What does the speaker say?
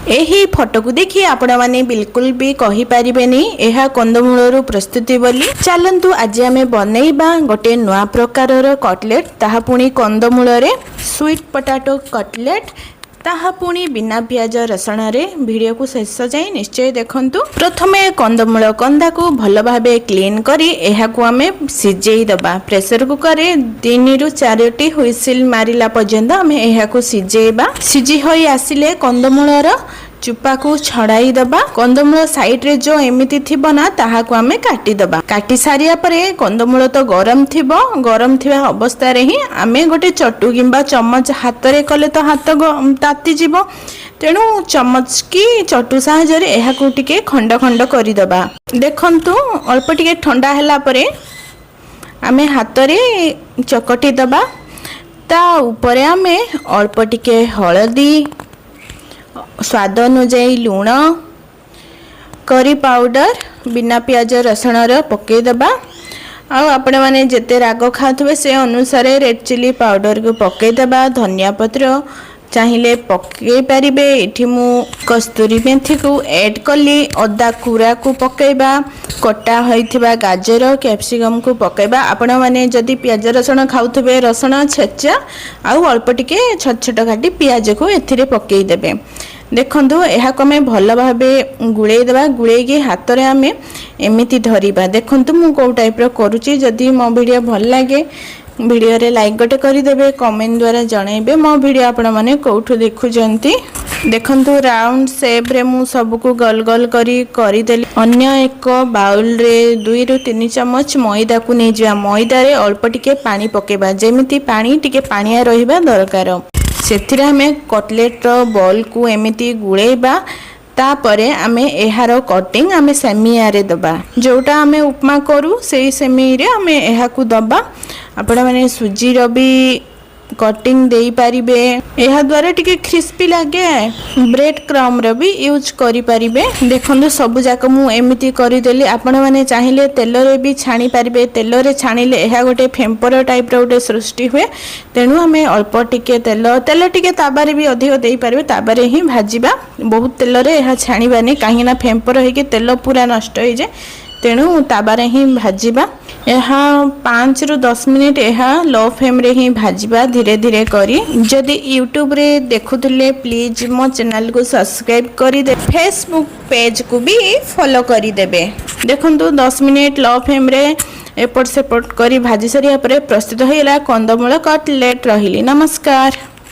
यही फोटो को देखिए आपण माने बिल्कुल भी कहि परिबेनी एहा कंदमूलर प्रस्तुति बोली। चलंतु आज आमे बनेइबा गोटे नवा प्रकारर कटलेट, ताहा पुणी कंदमूलरे स्वीट पोटैटो कटलेट, ताहा पुणी बिना पियाज रसुण रे। वीडियो को शेष जाए निश्चय देखंतु। प्रथमे कंदमूल कंदा को भल भाबे क्लीन करी एहाकू आमे सिजेई दबा। प्रेशर कुकर रे 3 रु 4 हुइसिल मारिला पर्यंत आमे एहाकू सिजेइबा। सिजी होई आसिले कंदमूलर चुपा को छड़ाई दबा। कंदमूल साइड रे जो एमिति थिबो ना ताहाकू आमे काटी दबा। काटी सारिया परे कंदमूल तो गरम थिबो, गरम थिबा अवस्था रे ही आमे गोटे चटू किंबा चम्मच हाथ रे कले तो हाथ ताती जीवो, तेणु चम्मच की चटू साहाय्य रे एहाकू टिके खंड खंड करि दबा। देखंतु अल्प टिके ठंडा हैला परे आमे हाथ रे चकटी दबा। ता ऊपरे आमे अल्प टिके हळदी, स्वाद अनुଯାୟୀ लूण, करी पाउडर, बिना पियाज रसुण पकई दबा। आपण माने जेते राग खाथबे से अनुसार रेड चिली पाउडर को पकई दबा। धनिया पत्र चाहिए पकई पारिबे। एठी मु कस्तूरी मेथी को ऐड कली। अदा कुरा को पकईबा। कटा होइथिबा गाजर कैप्सिकम को पकईबा। आपण माने जदी पियाज रसुण खाउथबे रसुण छेचा आउ अल्प टिके छोट छोट काटी पियाज को एथिरे पकई देबे। देखंतु एहा कमे भल भाबे गुळेई देबा। गुळेई के हाथ रे आमे एमिति धरिबा। देखंतु मु को टाइप रो करूची। जदी मो वीडियो भल लागे वीडियो रे लाइक गोटे करि देबे, कमेंट द्वारा जणाइबे मो वीडियो आपण माने कोठु देखुजंती। देखंतु राउंड शेप रे मु सब को गोल गोल करी देली। अन्य एक बाउल रे 2 रु 3 चम्मच मैदा को नै जिया। मैदा रे अल्प टिके पानी पकेबा, जेमिति पानी टिके पानिया रहिबा दरकार। सेथिरे हमें कटलेट रो बॉल को एमिति गुळेबा। तापरे आमे एहारो कटिंग आमे सेमिया रे दबा। जोटा आमे उपमा करू सेही सेमी रे आमे एहा को दबा। आपण माने सुजी रो भी कटिंग देई पारिबे। एहा द्वारा टिके क्रिस्पी लागे। ब्रेड क्रम रो भी यूज करि पारिबे। देखंतु सब जाक मु एमिति करि देली। आपण माने चाहिले तेल रे भी छाणी पारिबे। तेल रे छाणीले एहा गोटे फेम्पर टाइप रो गोटे सृष्टि हुए। तेणु आमे अल्प टिके तेल टिके ताबा रे भी अधिक देई पारिबे। ताबा रे ही भाजीबा। बहुत तेल रे एहा छाणीबानी, काहे ना फेम्पर हे के तेल पूरा नष्ट हो जाए। तेणु ताबा रे ही भाजीबा। यहा 5 रु 10 मिनिट यहा लो फ्लेम रे ही भाजीबा धीरे धीरे करी। जदि यूट्यूब रे देखुथिले प्लीज मो चैनल को सब्सक्राइब करी दे। फेसबुक पेज को भी फॉलो करी देबे। देखंतु 10 मिनिट लो फ्लेम रे एपट सेपट करी भाजी सरिया परे प्रस्तुत होइला कंदमूल कटलेट। रहिली नमस्कार।